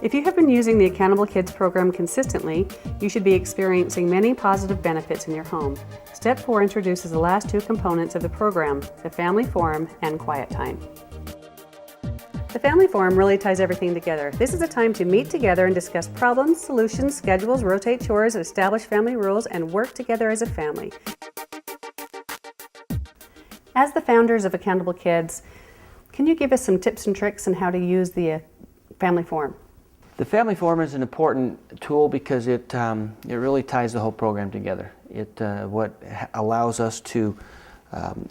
If you have been using the Accountable Kids program consistently, you should be experiencing many positive benefits in your home. Step 4 introduces the last two components of the program, the Family Forum and Quiet Time. The Family Forum really ties everything together. This is a time to meet together and discuss problems, solutions, schedules, rotate chores, establish family rules, and work together as a family. As the founders of Accountable Kids, can you give us some tips and tricks on how to use the Family Forum? The Family Forum is an important tool because it really ties the whole program together. It allows us to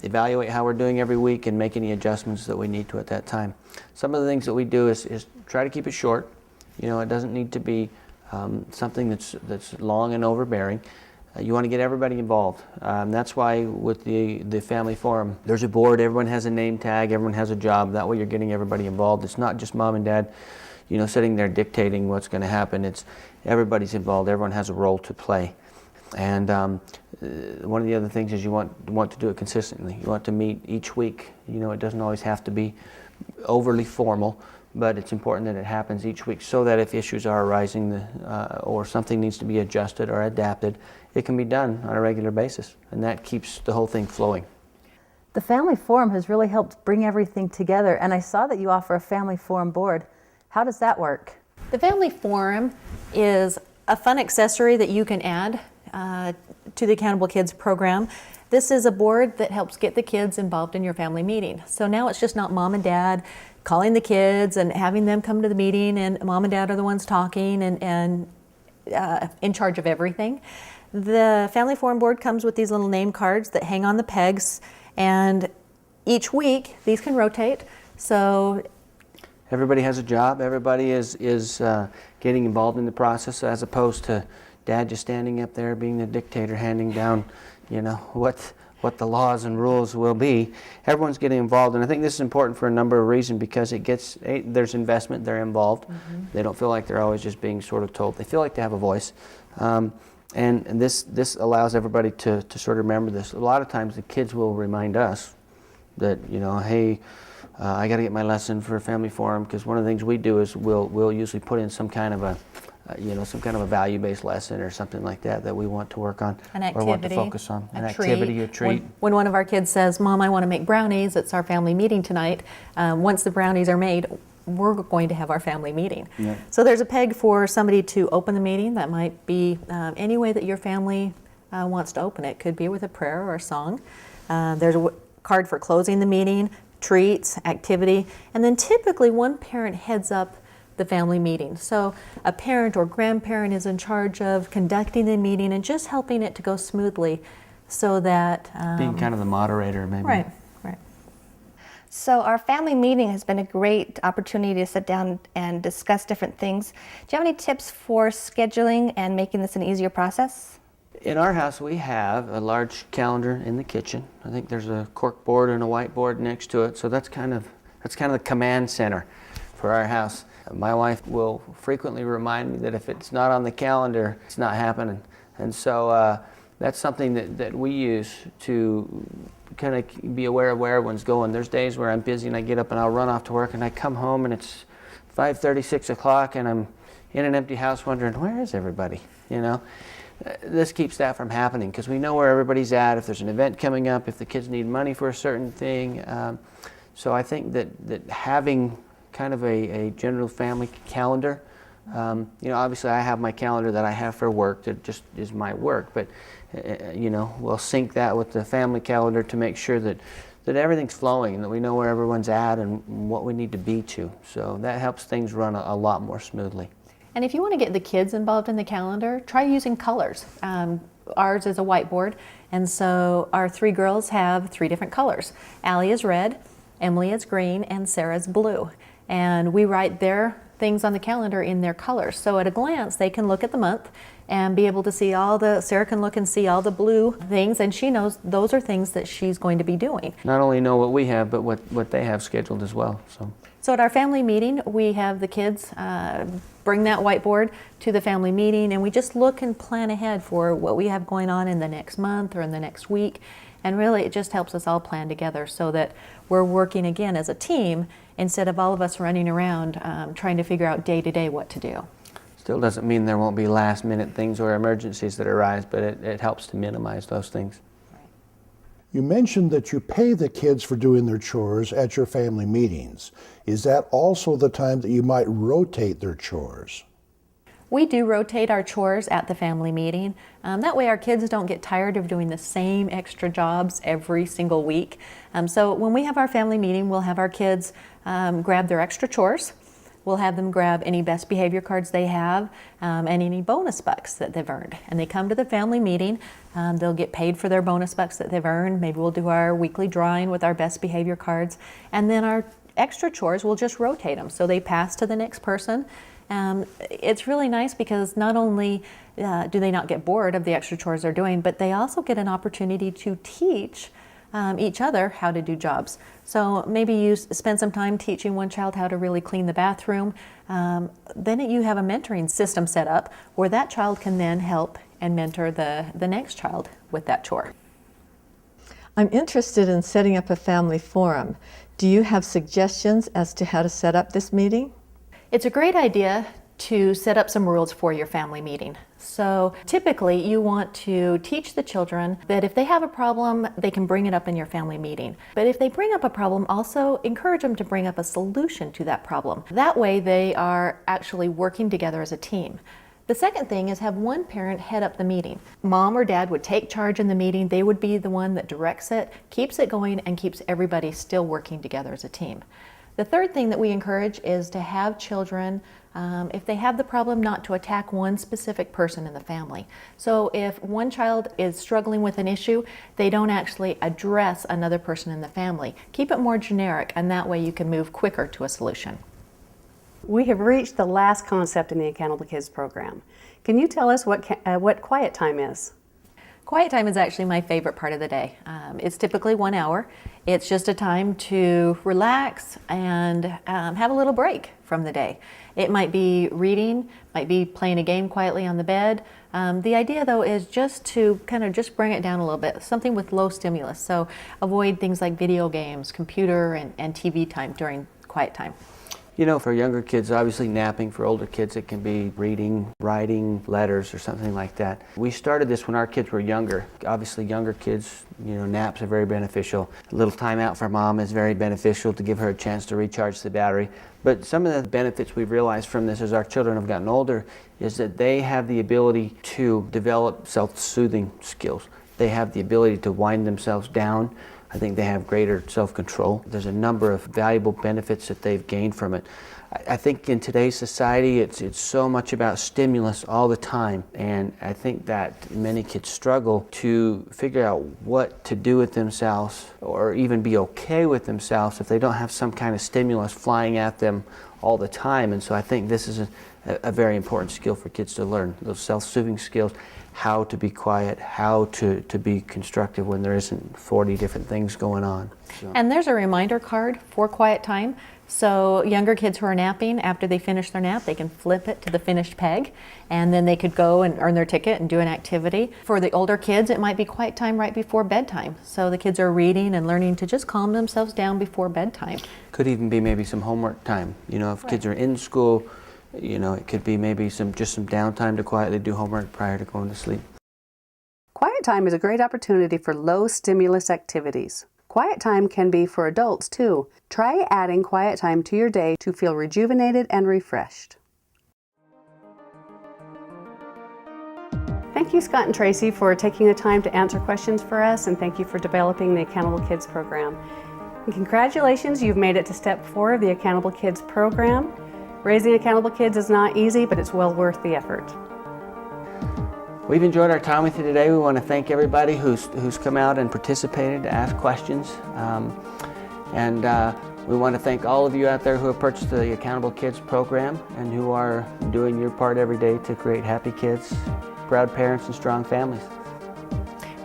evaluate how we're doing every week and make any adjustments that we need to at that time. Some of the things that we do is try to keep it short. You know, it doesn't need to be something that's long and overbearing. You want to get everybody involved. That's why with the Family Forum, there's a board, everyone has a name tag, everyone has a job. That way you're getting everybody involved. It's not just mom and dad, you know, sitting there dictating what's going to happen. It's everybody's involved. Everyone has a role to play. And one of the other things is you want to do it consistently. You want to meet each week. You know, it doesn't always have to be overly formal, but it's important that it happens each week so that if issues are arising or something needs to be adjusted or adapted, it can be done on a regular basis, and that keeps the whole thing flowing. The Family Forum has really helped bring everything together, and I saw that you offer a Family Forum board. How does that work? The Family Forum is a fun accessory that you can add to the Accountable Kids program. This is a board that helps get the kids involved in your family meeting. So now it's just not mom and dad calling the kids and having them come to the meeting and mom and dad are the ones talking and in charge of everything. The Family Forum board comes with these little name cards that hang on the pegs, and each week these can rotate. So everybody has a job. Everybody is getting involved in the process, as opposed to dad just standing up there being the dictator, handing down, you know, what the laws and rules will be. Everyone's getting involved, and I think this is important for a number of reasons because there's investment, they're involved. Mm-hmm. They don't feel like they're always just being sort of told. They feel like they have a voice. And this allows everybody to sort of remember this. A lot of times the kids will remind us that, you know, hey, I got to get my lesson for a Family Forum, because one of the things we do is we'll usually put in some kind of a value-based lesson or something like that we want to work on or want to focus on. An activity, a treat. When one of our kids says, Mom, I want to make brownies, it's our family meeting tonight. Once the brownies are made, we're going to have our family meeting. Yeah. So there's a peg for somebody to open the meeting. That might be any way that your family wants to open it. Could be with a prayer or a song. There's a card for closing the meeting, treats, activity, and then typically one parent heads up the family meeting. So a parent or grandparent is in charge of conducting the meeting and just helping it to go smoothly so that... being kind of the moderator, maybe. Right. So our family meeting has been a great opportunity to sit down and discuss different things. Do you have any tips for scheduling and making this an easier process? In our house, we have a large calendar in the kitchen. I think there's a cork board and a whiteboard next to it, so that's kind of the command center for our house. My wife will frequently remind me that if it's not on the calendar, it's not happening. And so that's something that we use to kind of be aware of where everyone's going. There's days where I'm busy and I get up and I'll run off to work and I come home and it's 5:30, 6 o'clock and I'm in an empty house wondering, where is everybody? You know, this keeps that from happening because we know where everybody's at, if there's an event coming up, if the kids need money for a certain thing. So I think that having kind of a general family calendar, you know, obviously I have my calendar that I have for work that just is my work, but you know, we'll sync that with the family calendar to make sure that everything's flowing and that we know where everyone's at and what we need to be to. So that helps things run a lot more smoothly. And if you want to get the kids involved in the calendar, try using colors. Ours is a whiteboard, and so our three girls have 3 different colors. Allie is red, Emily is green, and Sarah's blue. And we write their things on the calendar in their colors. So at a glance, they can look at the month and be able to see Sarah can look and see all the blue things, and she knows those are things that she's going to be doing. Not only know what we have, but what they have scheduled as well. So at our family meeting, we have the kids bring that whiteboard to the family meeting, and we just look and plan ahead for what we have going on in the next month or in the next week. And really, it just helps us all plan together so that we're working again as a team instead of all of us running around trying to figure out day to day what to do. Still doesn't mean there won't be last minute things or emergencies that arise, but it helps to minimize those things. You mentioned that you pay the kids for doing their chores at your family meetings. Is that also the time that you might rotate their chores? We do rotate our chores at the family meeting. That way our kids don't get tired of doing the same extra jobs every single week. So when we have our family meeting, we'll have our kids grab their extra chores. We'll have them grab any best behavior cards they have and any bonus bucks that they've earned. And they come to the family meeting. They'll get paid for their bonus bucks that they've earned. Maybe we'll do our weekly drawing with our best behavior cards. And then our extra chores, we'll just rotate them. So they pass to the next person. It's really nice because not only do they not get bored of the extra chores they're doing, but they also get an opportunity to teach each other how to do jobs. So maybe you spend some time teaching one child how to really clean the bathroom. Then you have a mentoring system set up where that child can then help and mentor the next child with that chore. I'm interested in setting up a family forum. Do you have suggestions as to how to set up this meeting? It's a great idea to set up some rules for your family meeting. So typically you want to teach the children that if they have a problem, they can bring it up in your family meeting. But if they bring up a problem, also encourage them to bring up a solution to that problem. That way they are actually working together as a team. The second thing is have one parent head up the meeting. Mom or dad would take charge in the meeting. They would be the one that directs it, keeps it going, and keeps everybody still working together as a team. The third thing that we encourage is to have children, if they have the problem, not to attack one specific person in the family. So if one child is struggling with an issue, they don't actually address another person in the family. Keep it more generic, and that way you can move quicker to a solution. We have reached the last concept in the Accountable Kids program. Can you tell us what quiet time is? Quiet time is actually my favorite part of the day. It's typically 1 hour. It's just a time to relax and have a little break from the day. It might be reading, might be playing a game quietly on the bed. The idea though is just to kind of just bring it down a little bit, something with low stimulus. So avoid things like video games, computer and TV time during quiet time. You know, for younger kids, obviously napping. For older kids, it can be reading, writing letters or something like that. We started this when our kids were younger. Obviously, younger kids, you know, naps are very beneficial. A little time out for mom is very beneficial to give her a chance to recharge the battery. But some of the benefits we've realized from this as our children have gotten older is that they have the ability to develop self-soothing skills. They have the ability to wind themselves down. I think they have greater self-control. There's a number of valuable benefits that they've gained from it. I think in today's society, it's so much about stimulus all the time, and I think that many kids struggle to figure out what to do with themselves or even be okay with themselves if they don't have some kind of stimulus flying at them all the time. And so I think this is a very important skill for kids to learn, those self-soothing skills. How to be quiet, how to be constructive when there isn't 40 different things going on. So. And there's a reminder card for quiet time. So younger kids who are napping, after they finish their nap, they can flip it to the finished peg, and then they could go and earn their ticket and do an activity. For the older kids, it might be quiet time right before bedtime. So the kids are reading and learning to just calm themselves down before bedtime. Could even be maybe some homework time. You know, if kids are in school, you know, it could be maybe just some downtime to quietly do homework prior to going to sleep. Quiet time is a great opportunity for low stimulus activities. Quiet time can be for adults too. Try adding quiet time to your day to feel rejuvenated and refreshed. Thank you, Scott and Tracy, for taking the time to answer questions for us, and thank you for developing the Accountable Kids program. And congratulations, you've made it to step 4 of the Accountable Kids program. Raising accountable kids is not easy, but it's well worth the effort. We've enjoyed our time with you today. We want to thank everybody who's come out and participated to ask questions. We want to thank all of you out there who have purchased the Accountable Kids program and who are doing your part every day to create happy kids, proud parents, and strong families.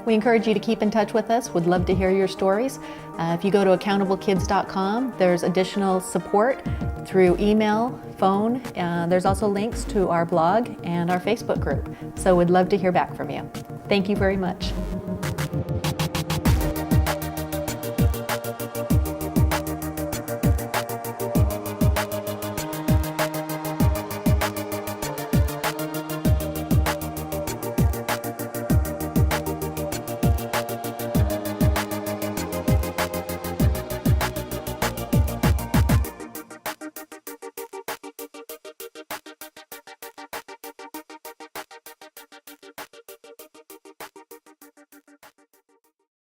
We encourage you to keep in touch with us. We'd love to hear your stories. If you go to accountablekids.com, there's additional support through email, phone. There's also links to our blog and our Facebook group. So we'd love to hear back from you. Thank you very much.